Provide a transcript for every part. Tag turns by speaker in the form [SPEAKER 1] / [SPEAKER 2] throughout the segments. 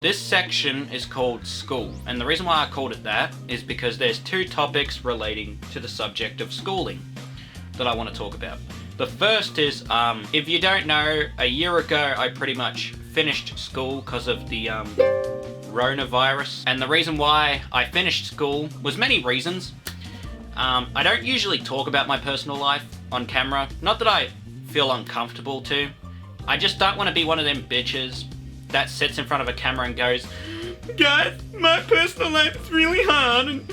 [SPEAKER 1] This section is called school, and the reason why I called it that is because there's two topics relating to the subject of schooling that I want to talk about. The first is, if you don't know, a year ago I pretty much finished school because of the coronavirus, and the reason why I finished school was many reasons. I don't usually talk about my personal life on camera, not that I feel uncomfortable to. I just don't want to be one of them bitches that sits in front of a camera and goes, "Guys, my personal life is really hard and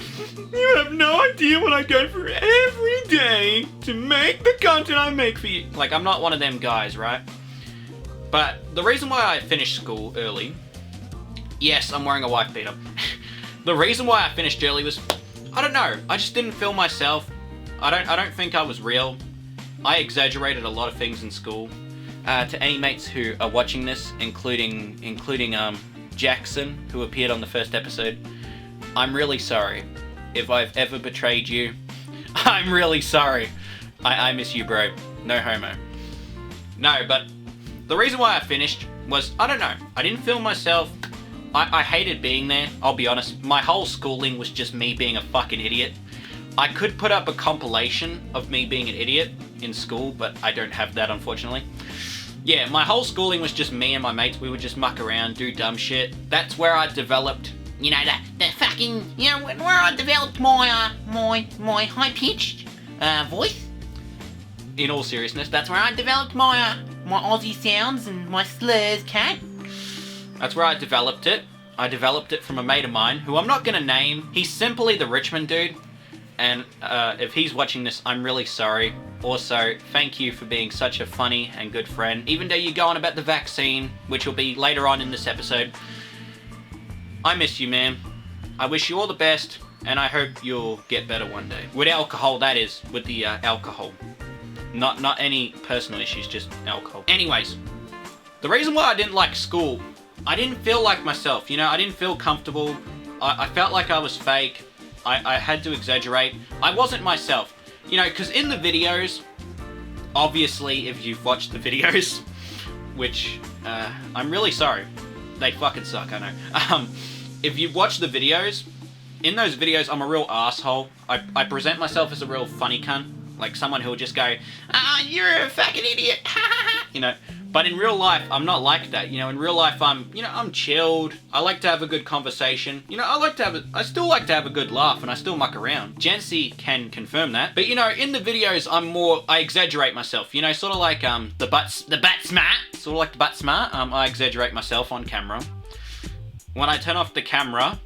[SPEAKER 1] you have no idea what I go through every day to make the content I make for you." Like, I'm not one of them guys, right? But the reason why I finished school early, yes, I'm wearing a wife beater. The reason why I finished early was, I don't know, I just didn't feel myself. I don't think I was real. I exaggerated a lot of things in school. To any mates who are watching this, including Jackson, who appeared on the first episode, I'm really sorry. If I've ever betrayed you, I'm really sorry. I miss you, bro. No homo. No, but the reason why I finished was, I don't know, I didn't feel myself. I hated being there, I'll be honest. My whole schooling was just me being a fucking idiot. I could put up a compilation of me being an idiot in school, but I don't have that, unfortunately. Yeah, my whole schooling was just me and my mates. We would just muck around, do dumb shit. That's where I developed, you know, the fucking, you know, where I developed my my high-pitched voice. In all seriousness, that's where I developed my Aussie sounds and my slurs, cat. That's where I developed it. I developed it from a mate of mine, who I'm not gonna name. He's simply the Richmond dude. And if he's watching this, I'm really sorry. Also, thank you for being such a funny and good friend. Even though you go on about the vaccine, which will be later on in this episode, I miss you, man. I wish you all the best, and I hope you'll get better one day. With alcohol, that is, with the alcohol. Not any personal issues, just alcohol. Anyways, the reason why I didn't like school, I didn't feel like myself, you know, I didn't feel comfortable. I felt like I was fake. I had to exaggerate. I wasn't myself. You know, because in the videos, obviously, if you've watched the videos, which, I'm really sorry. They fucking suck, I know. If you've watched the videos, in those videos, I'm a real asshole. I present myself as a real funny cunt. Like someone who'll just go, "You're a fucking idiot." You know. But in real life, I'm not like that. You know, in real life, I'm chilled. I like to have a good conversation. You know, I still like to have a good laugh, and I still muck around. Jancy can confirm that. But you know, in the videos, I exaggerate myself. You know, sort of like the butt smart. Sort of like the butt smart. I exaggerate myself on camera. When I turn off the camera,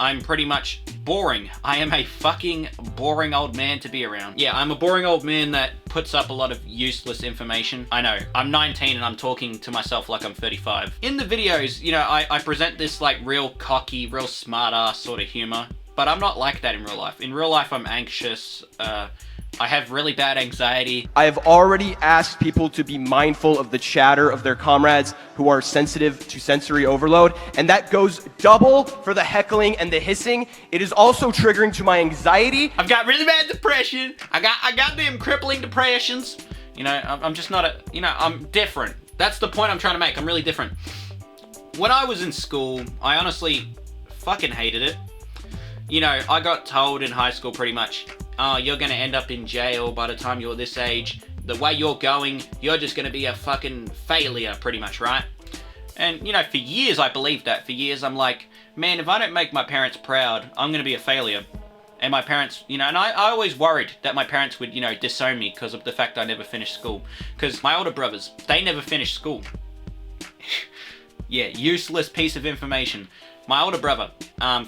[SPEAKER 1] I'm pretty much boring. I am a fucking boring old man to be around. Yeah, I'm a boring old man that puts up a lot of useless information. I know, I'm 19 and I'm talking to myself like I'm 35. In the videos, you know, I present this like real cocky, real smart ass sort of humor, but I'm not like that in real life. In real life, I'm anxious, I have really bad anxiety.
[SPEAKER 2] I have already asked people to be mindful of the chatter of their comrades who are sensitive to sensory overload, and that goes double for the heckling and the hissing. It is also triggering to my anxiety.
[SPEAKER 1] I've got really bad depression. I got them crippling depressions. You know, I'm just not I'm different. That's the point I'm trying to make. I'm really different. When I was in school, I honestly fucking hated it. You know, I got told in high school pretty much, "Oh, you're gonna end up in jail by the time you're this age. The way you're going, you're just gonna be a fucking failure," pretty much, right? And, you know, for years I believed that. For years I'm like, man, if I don't make my parents proud, I'm gonna be a failure. And my parents, you know, and I always worried that my parents would, you know, disown me because of the fact I never finished school. Because my older brothers, they never finished school. Yeah, useless piece of information. My older brother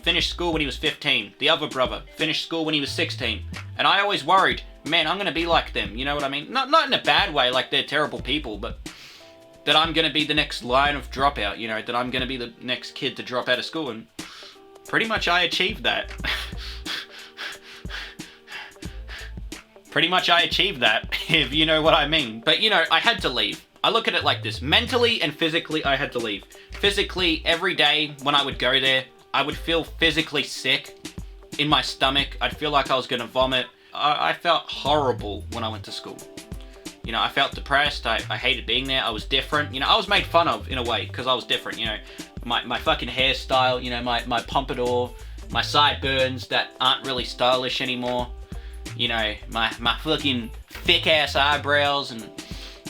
[SPEAKER 1] finished school when he was 15. The other brother finished school when he was 16. And I always worried, man, I'm going to be like them. You know what I mean? Not in a bad way, like they're terrible people, but that I'm going to be the next line of dropout, you know, that I'm going to be the next kid to drop out of school. And pretty much I achieved that. Pretty much I achieved that, if you know what I mean. But, you know, I had to leave. I look at it like this. Mentally and physically, I had to leave. Physically, every day when I would go there, I would feel physically sick in my stomach. I'd feel like I was gonna vomit. I felt horrible when I went to school. You know, I felt depressed. I hated being there. I was different. You know, I was made fun of in a way because I was different, you know. my fucking hairstyle, you know, my pompadour, my sideburns that aren't really stylish anymore, you know, my fucking thick ass eyebrows and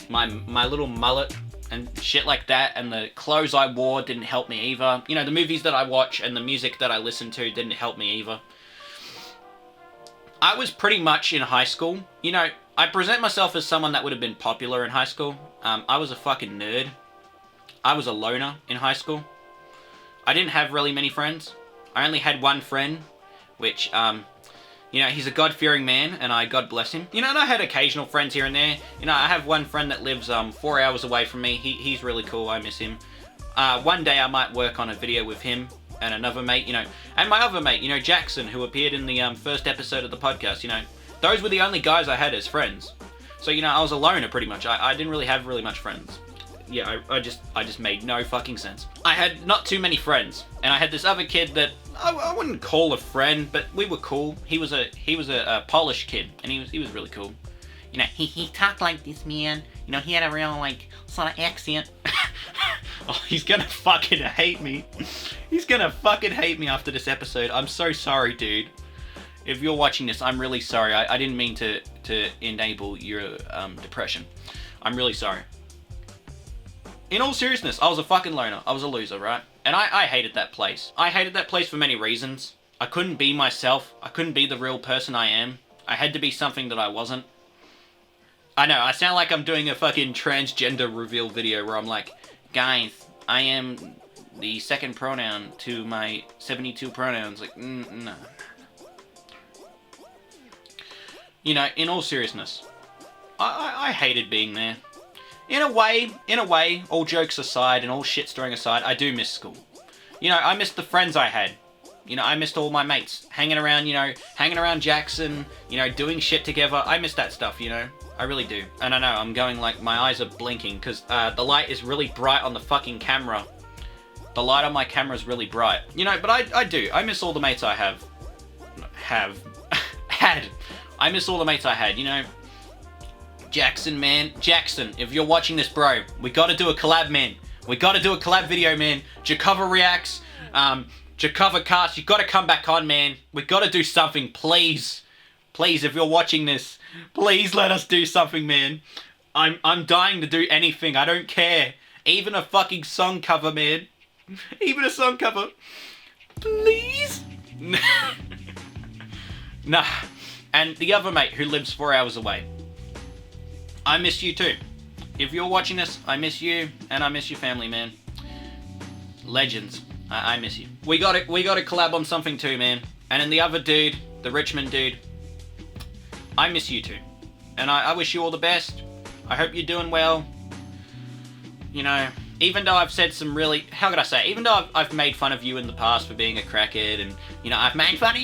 [SPEAKER 1] my little mullet and shit like that, and the clothes I wore didn't help me either. You know, the movies that I watch and the music that I listen to didn't help me either. I was pretty much in high school, you know, I present myself as someone that would have been popular in high school. I was a fucking nerd. I was a loner in high school. I didn't have really many friends. I only had one friend, which, you know, he's a God-fearing man, and God bless him. You know, and I had occasional friends here and there. You know, I have one friend that lives 4 hours away from me. He's really cool. I miss him. One day I might work on a video with him and another mate, you know, and my other mate, you know, Jackson, who appeared in the first episode of the podcast, you know. Those were the only guys I had as friends. So, you know, I was a loner pretty much. I didn't really have much friends. Yeah, I just made no fucking sense. I had not too many friends, and I had this other kid that I wouldn't call a friend, but we were cool. He was a Polish kid, and he was really cool. You know, he talked like this, man. You know, he had a real, like, sort of accent. Oh, he's gonna fucking hate me. He's gonna fucking hate me after this episode. I'm so sorry, dude. If you're watching this, I'm really sorry. I didn't mean to enable your depression. I'm really sorry. In all seriousness, I was a fucking loner. I was a loser, right? And I hated that place. I hated that place for many reasons. I couldn't be myself. I couldn't be the real person I am. I had to be something that I wasn't. I know, I sound like I'm doing a fucking transgender reveal video where I'm like, guys, I am the second pronoun to my 72 pronouns. Like, no. You know, in all seriousness, I hated being there. In a way, all jokes aside and all shit-stirring aside, I do miss school. You know, I missed the friends I had. You know, I missed all my mates. Hanging around Jackson, you know, doing shit together. I miss that stuff, you know. I really do. And I know, I'm going like, my eyes are blinking, because the light is really bright on the fucking camera. The light on my camera is really bright. You know, but I do. I miss all the mates I had. I miss all the mates I had, you know. Jackson, man. Jackson, if you're watching this, bro, we gotta do a collab, man. We gotta do a collab video, man. Jarkova reacts, Jarkova cast, you gotta come back on, man. We gotta do something, please. Please, if you're watching this, please let us do something, man. I'm dying to do anything, I don't care. Even a fucking song cover, man. Even a song cover. Please? Nah. And the other mate who lives 4 hours away. I miss you too. If you're watching this, I miss you, and I miss your family, man. Legends. I miss you. We gotta collab on something too, man. And then the other dude, the Richmond dude, I miss you too. And I wish you all the best. I hope you're doing well. You know, even though I've said some really, how could I say, even though I've made fun of you in the past for being a crackhead, and, you know, I made fun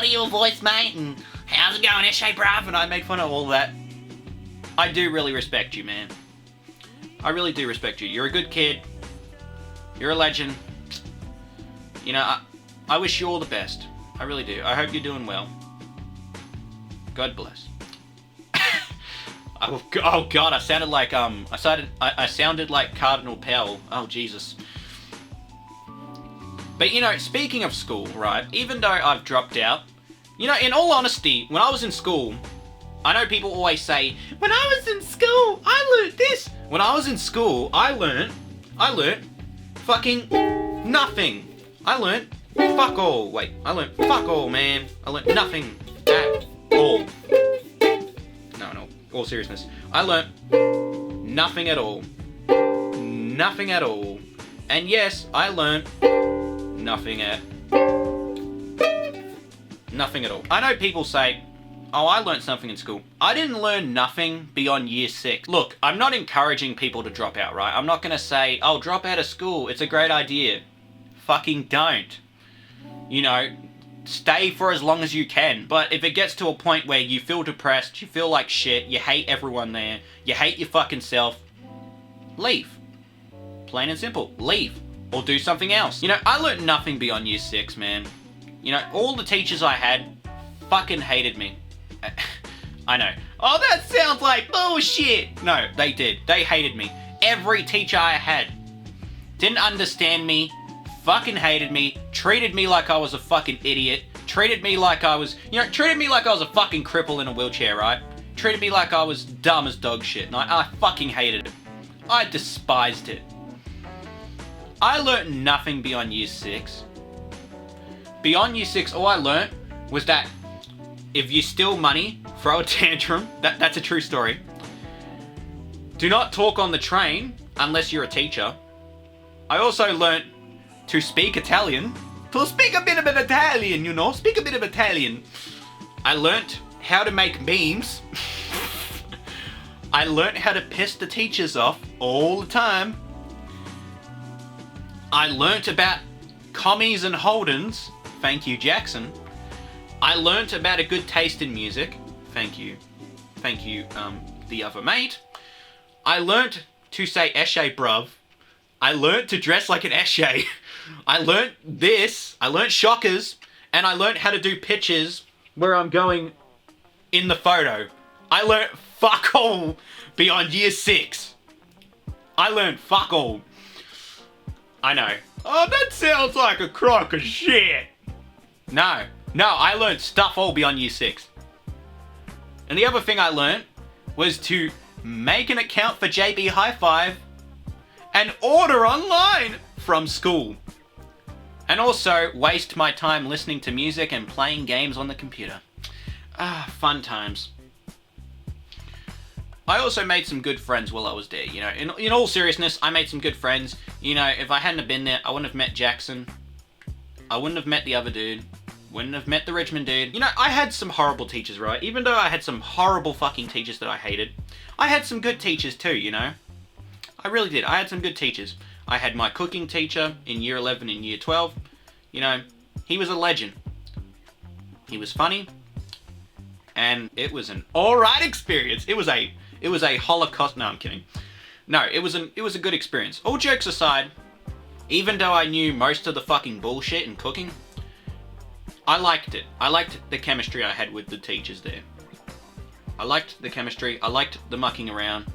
[SPEAKER 1] of your voice, mate, and how's it going, S.A. bruv, and I made fun of all that. I do really respect you, man. I really do respect you. You're a good kid. You're a legend. You know, I wish you all the best. I really do. I hope you're doing well. God bless. Oh God, I sounded like I sounded like Cardinal Pell. Oh Jesus. But you know, speaking of school, right? Even though I've dropped out, you know, in all honesty, when I was in school, I know people always say, when I was in school, I learned this. When I was in school, I learned fucking nothing. I learned fuck all. Wait, I learned fuck all, man. I learned nothing at all. No, all seriousness. I learned nothing at all. Nothing at all. And yes, I learned nothing at all. I know people say, oh, I learned something in school. I didn't learn nothing beyond year 6. Look, I'm not encouraging people to drop out, right? I'm not gonna say, oh, drop out of school, it's a great idea. Fucking don't. You know, stay for as long as you can. But if it gets to a point where you feel depressed, you feel like shit, you hate everyone there, you hate your fucking self, leave. Plain and simple, leave. Or do something else. You know, I learned nothing beyond year 6, man. You know, all the teachers I had fucking hated me. I know. Oh, that sounds like bullshit. No, they did. They hated me. Every teacher I had. didn't understand me, fucking hated me, treated me like I was a fucking idiot, treated me like I was a fucking cripple in a wheelchair, right? Treated me like I was dumb as dog shit, and I fucking hated it. I despised it. I learnt nothing beyond year 6. Beyond year 6, all I learnt was that if you steal money, throw a tantrum, that's a true story. Do not talk on the train unless you're a teacher. I also learnt to speak Italian. To speak a bit of an Italian, you know, speak a bit of Italian. I learnt how to make memes. I learnt how to piss the teachers off all the time. I learnt about commies and Holdens. Thank you, Jackson. I learnt about a good taste in music. Thank you. Thank you, the other mate. I learnt to say eshe bruv. I learnt to dress like an eshe. I learnt this. I learnt shockers. And I learnt how to do pictures where I'm going in the photo. I learnt fuck all beyond year 6. I learnt fuck all. I know. Oh, that sounds like a crock of shit. No, I learnt stuff all beyond year 6. And the other thing I learnt was to make an account for JB Hi-Fi and order online from school. And also waste my time listening to music and playing games on the computer. Ah, fun times. I also made some good friends while I was there, you know. In all seriousness, I made some good friends. You know, if I hadn't have been there, I wouldn't have met Jackson. I wouldn't have met the other dude. Wouldn't have met the Richmond dude. You know, I had some horrible teachers, right? Even though I had some horrible fucking teachers that I hated, I had some good teachers too, you know? I really did. I had some good teachers. I had my cooking teacher in year 11 and year 12. You know, he was a legend. He was funny. And it was an alright experience. It was a Holocaust. No, I'm kidding. No, it was a good experience. All jokes aside, even though I knew most of the fucking bullshit in cooking, I liked it. I liked the chemistry I had with the teachers there. I liked the chemistry. I liked the mucking around.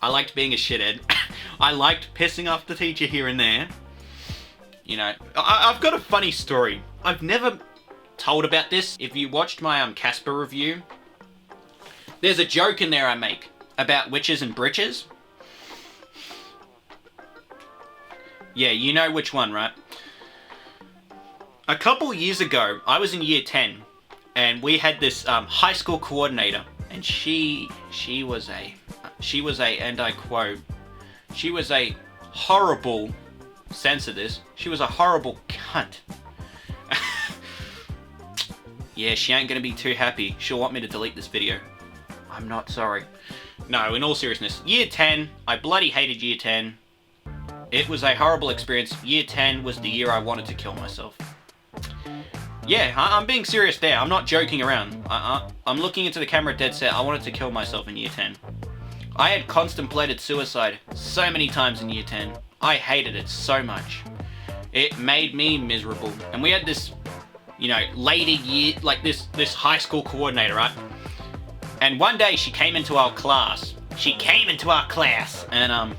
[SPEAKER 1] I liked being a shithead. I liked pissing off the teacher here and there. You know, I've got a funny story. I've never told about this. If you watched my Casper review, there's a joke in there I make about witches and britches. Yeah, you know which one, right? A couple years ago, I was in year 10, and we had this high school coordinator, and she was a, and I quote, she was a horrible, censor this, she was a horrible cunt. Yeah, she ain't gonna be too happy. She'll want me to delete this video. I'm not sorry. No, in all seriousness, year 10, I bloody hated year 10. It was a horrible experience. Year 10 was the year I wanted to kill myself. Yeah, I'm being serious there. I'm not joking around. I'm looking into the camera dead set. I wanted to kill myself in year 10. I had contemplated suicide so many times in year 10. I hated it so much. It made me miserable. And we had this, you know, later year, like this high school coordinator, right? And one day she came into our class. And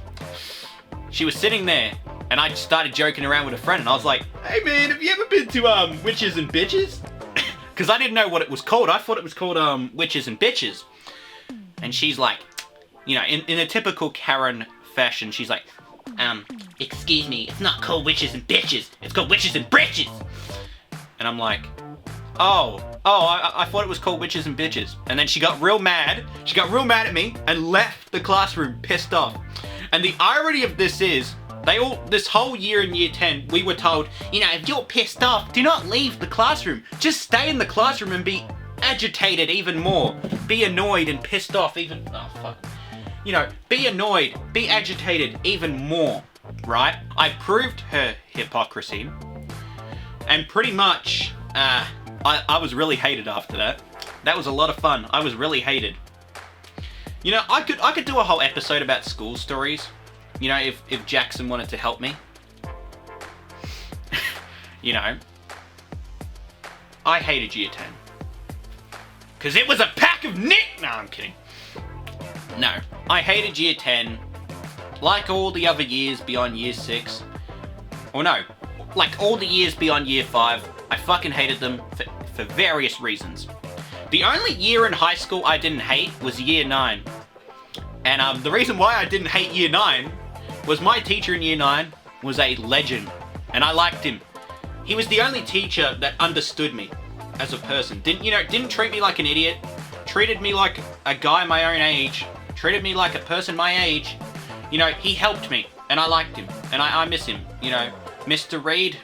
[SPEAKER 1] she was sitting there, and I started joking around with a friend, and I was like, "Hey man, have you ever been to Witches and Bitches?" Because I didn't know what it was called. I thought it was called Witches and Bitches. And she's like, you know, in a typical Karen fashion, she's like, excuse me, it's not called Witches and Bitches, it's called Witches and Britches. And I'm like, I thought it was called Witches and Bitches. And then she got real mad. She got real mad at me and left the classroom pissed off. And the irony of this is, this whole year in year 10, we were told, you know, if you're pissed off, do not leave the classroom. Just stay in the classroom and be agitated even more. Be annoyed and pissed off even, oh fuck. You know, be annoyed, be agitated even more, right? I proved her hypocrisy. And pretty much, I was really hated after that. That was a lot of fun. I was really hated. You know, I could do a whole episode about school stories. You know, if Jackson wanted to help me. You know. I hated year 10. Because it was a pack of No, I'm kidding. No, I hated year 10. Like all the other years beyond year 6. Or no, like all the years beyond year 5, I fucking hated them for various reasons. The only year in high school I didn't hate was year 9. And the reason why I didn't hate year 9 was my teacher in year 9 was a legend. And I liked him. He was the only teacher that understood me as a person. Didn't treat me like an idiot. Treated me like a guy my own age. Treated me like a person my age. He helped me. And I liked him. And I miss him. Mr. Reed,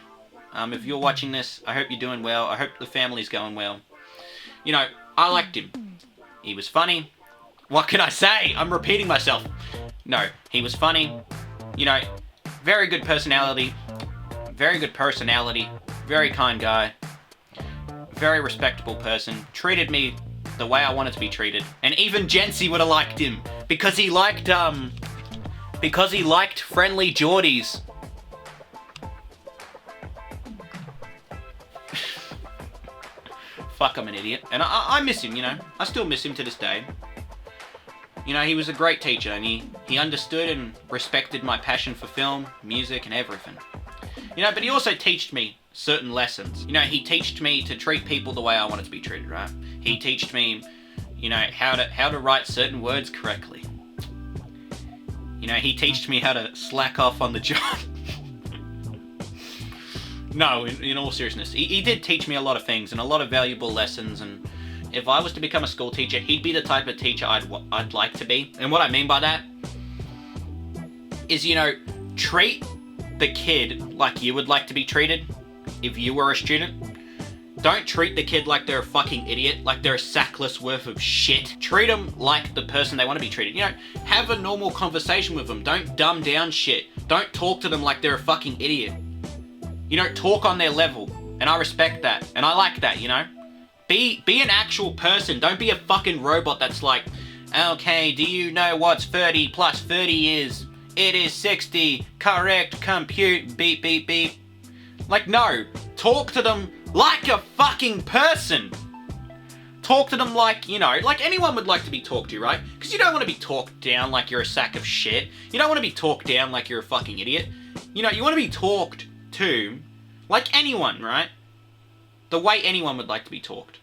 [SPEAKER 1] if you're watching this, I hope you're doing well. I hope the family's going well. I liked him. He was funny. What can I say? I'm repeating myself. No, he was funny. Very good personality. Very good personality. Very kind guy. Very respectable person. Treated me the way I wanted to be treated. And even Jency would have liked him. Because he liked friendly Geordies. Fuck, I'm an idiot. And I miss him, I still miss him to this day. He was a great teacher, and he understood and respected my passion for film, music, and everything. But he also taught me certain lessons. He taught me to treat people the way I wanted to be treated, right? He taught me, how to write certain words correctly. He taught me how to slack off on the job. No, in all seriousness, he did teach me a lot of things and a lot of valuable lessons, and if I was to become a school teacher, he'd be the type of teacher I'd like to be. And what I mean by that is, treat the kid like you would like to be treated if you were a student. Don't treat the kid like they're a fucking idiot, like they're a sackless worth of shit. Treat them like the person they want to be treated. Have a normal conversation with them. Don't dumb down shit. Don't talk to them like they're a fucking idiot. Talk on their level. And I respect that. And I like that, Be an actual person. Don't be a fucking robot that's like, okay, do you know what's 30 plus 30 is? It is 60. Correct. Compute. Beep, beep, beep. Like, no. Talk to them like a fucking person. Talk to them like, like anyone would like to be talked to, right? Because you don't want to be talked down like you're a sack of shit. You don't want to be talked down like you're a fucking idiot. You want to be talked to like anyone, right? The way anyone would like to be talked.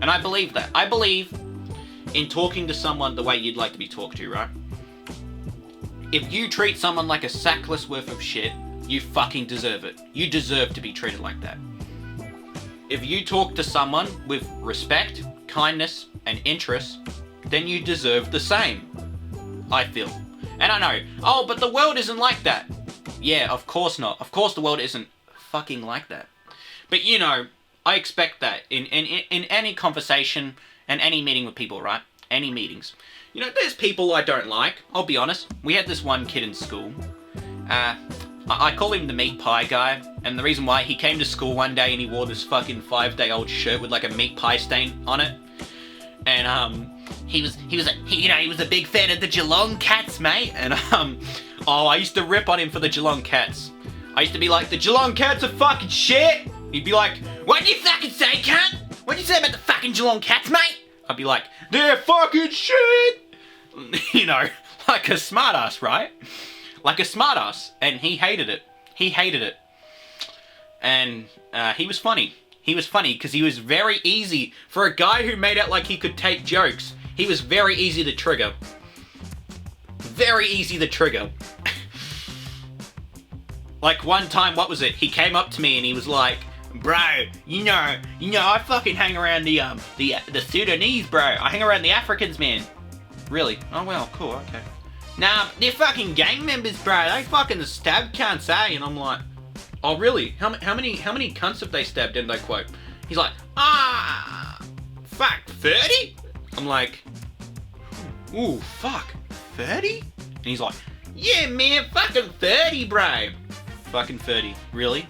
[SPEAKER 1] And I believe that. I believe in talking to someone the way you'd like to be talked to, right? If you treat someone like a sackless worth of shit, you fucking deserve it. You deserve to be treated like that. If you talk to someone with respect, kindness, and interest, then you deserve the same, I feel. And I know, oh, but the world isn't like that. Yeah, of course not. Of course the world isn't fucking like that. But I expect that in any conversation and any meeting with people, right? Any meetings. There's people I don't like, I'll be honest. We had this one kid in school. I call him the meat pie guy. And the reason why, he came to school one day and he wore this fucking 5-day-old shirt with like a meat pie stain on it. And he was a big fan of the Geelong Cats, mate. And I used to rip on him for the Geelong Cats. I used to be like, the Geelong Cats are fucking shit. He'd be like, what'd you fucking say, cunt? What'd you say about the fucking Geelong Cats, mate? I'd be like, they're fucking shit. Like a smartass, right? Like a smartass. And he hated it. He hated it. And he was funny. He was funny because he was very easy. For a guy who made out like he could take jokes, he was very easy to trigger. Very easy to trigger. Like one time, what was it? He came up to me and he was like, bro, I fucking hang around the Sudanese, bro. I hang around the Africans, man. Really? Oh, well, cool, okay. Nah, they're fucking gang members, bro. They fucking stab cunts, eh? And I'm like, oh, really? How many cunts have they stabbed? End I quote. He's like, fuck, 30? I'm like, ooh, fuck, 30? And he's like, yeah, man, fucking 30, bro. Fucking 30. Really?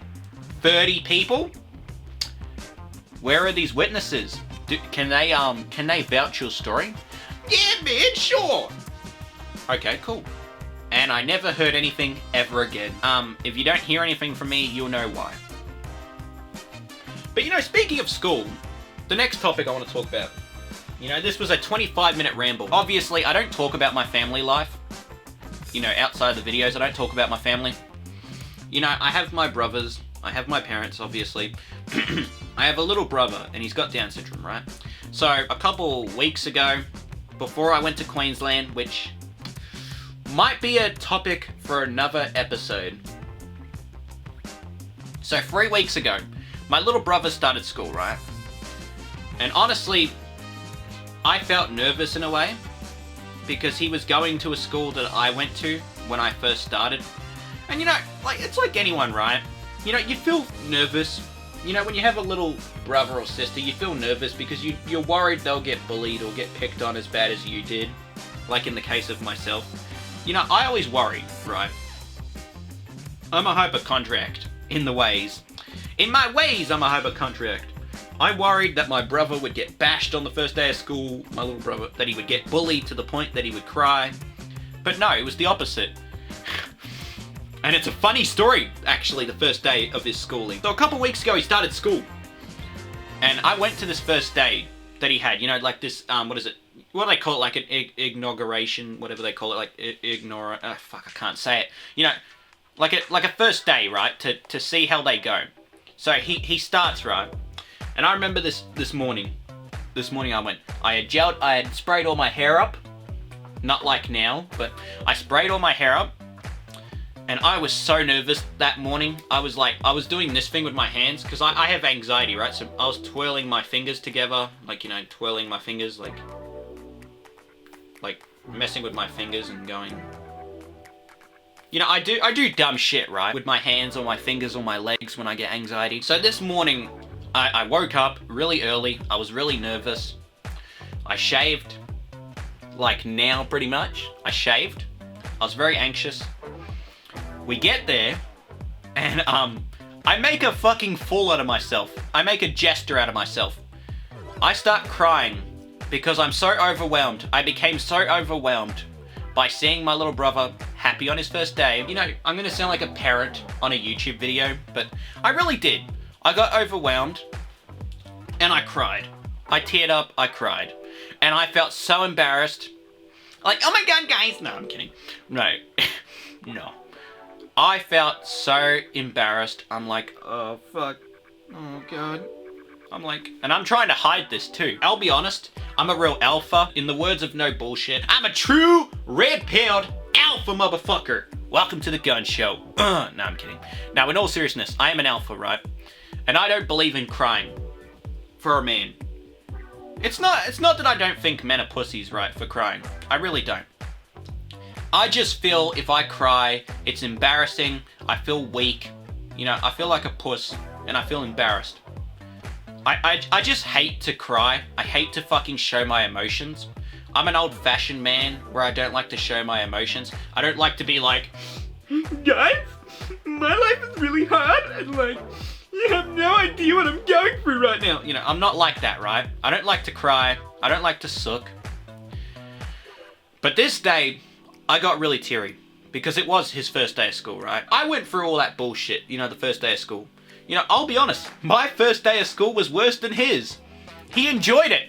[SPEAKER 1] 30 people? Where are these witnesses? Can they vouch your story? Yeah, man, sure. Okay, cool. And I never heard anything ever again. If you don't hear anything from me, you'll know why. But speaking of school, the next topic I want to talk about. This was a 25-minute ramble. Obviously, I don't talk about my family life. Outside of the videos, I don't talk about my family. You know, I have my brothers, I have my parents, obviously. I have a little brother, and he's got Down syndrome, right? So, a couple weeks ago, before I went to Queensland, which might be a topic for another episode. So, 3 weeks ago, my little brother started school, right? And honestly, I felt nervous in a way, because he was going to a school that I went to when I first started. And you know, like, it's like anyone, right? You know, you feel nervous. You know, when you have a little brother or sister, you feel nervous because you're worried they'll get bullied or get picked on as bad as you did. Like in the case of myself. You know, I always worry, right? I'm a hypochondriac in the ways. In my ways, I'm a hypochondriac. I worried that my brother would get bashed on the first day of school, my little brother, that he would get bullied to the point that he would cry. But no, it was the opposite. And it's a funny story, actually, the first day of his schooling. So a couple weeks ago, he started school. And I went to this first day that he had, you know, like this, what is it? What do they call it? Like an inauguration, whatever they call it, like fuck, I can't say it. You know, like a first day, right? To see how they go. So he starts, right? And I remember this morning. This morning I had sprayed all my hair up. Not like now, but I sprayed all my hair up. And I was so nervous that morning. I was doing this thing with my hands, because I have anxiety, right? So I was twirling my fingers together, like, you know, twirling my fingers, like messing with my fingers and going... You know, I do dumb shit, right? With my hands or my fingers or my legs when I get anxiety. So this morning, I woke up really early. I was really nervous. I shaved. Like now, pretty much. I shaved. I was very anxious. We get there, and I make a fucking fool out of myself. I make a jester out of myself. I start crying because I'm so overwhelmed. I became so overwhelmed by seeing my little brother happy on his first day. You know, I'm gonna sound like a parent on a YouTube video, but I really did. I got overwhelmed, and I cried. I teared up, I cried. And I felt so embarrassed. Like, oh my god, guys! No, I'm kidding. No. No. I felt so embarrassed. I'm like, oh fuck. Oh god. I'm like, and I'm trying to hide this too. I'll be honest, I'm a real alpha. In the words of No Bullshit, I'm a true red-pilled alpha motherfucker. Welcome to the gun show. No, I'm kidding. Now, in all seriousness, I am an alpha, right? And I don't believe in crying for a man. It's not that I don't think men are pussies, right, for crying. I really don't. I just feel if I cry, it's embarrassing. I feel weak. You know, I feel like a puss, and I feel embarrassed. I just hate to cry. I hate to fucking show my emotions. I'm an old-fashioned man where I don't like to show my emotions. I don't like to be like, guys, my life is really hard, and like, you have no idea what I'm going through right now. You know, I'm not like that, right? I don't like to cry. I don't like to sook. But this day, I got really teary because it was his first day of school, right? I went through all that bullshit, you know, the first day of school. You know, I'll be honest, my first day of school was worse than his. He enjoyed it.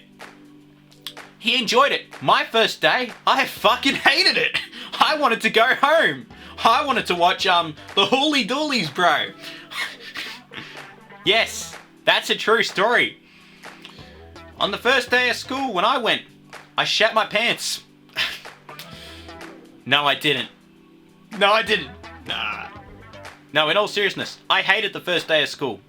[SPEAKER 1] He enjoyed it. My first day, I fucking hated it. I wanted to go home. I wanted to watch, the Hooly Doolies, bro. Yes, that's a true story. On the first day of school, when I went, I shat my pants. No, I didn't. No, I didn't. Nah. No, in all seriousness, I hated the first day of school.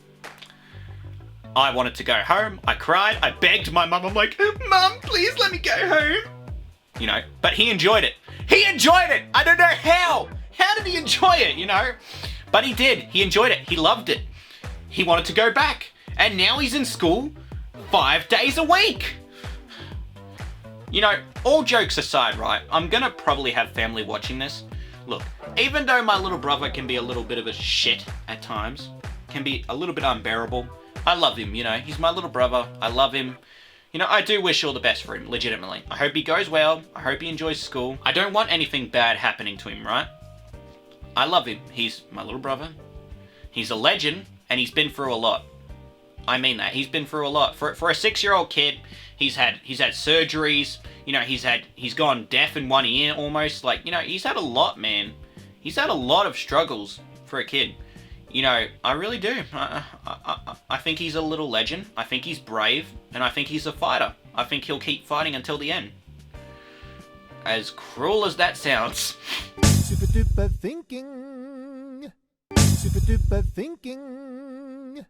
[SPEAKER 1] I wanted to go home. I cried. I begged my mum. I'm like, Mum, please let me go home. You know, but he enjoyed it. He enjoyed it. I don't know how. How did he enjoy it, you know? But he did. He enjoyed it. He loved it. He wanted to go back. And now he's in school 5 days a week. You know, all jokes aside, right? I'm gonna probably have family watching this. Look, even though my little brother can be a little bit of a shit at times, can be a little bit unbearable, I love him, you know? He's my little brother. I love him. You know, I do wish all the best for him, legitimately. I hope he goes well. I hope he enjoys school. I don't want anything bad happening to him, right? I love him. He's my little brother. He's a legend, and he's been through a lot. I mean that. He's been through a lot. For a 6-year-old kid, he's had surgeries. You know, he's gone deaf in one ear almost. Like, you know, he's had a lot, man. He's had a lot of struggles for a kid. You know, I really do. I think he's a little legend. I think he's brave, and I think he's a fighter. I think he'll keep fighting until the end. As cruel as that sounds.
[SPEAKER 3] Super duper thinking. Super duper thinking.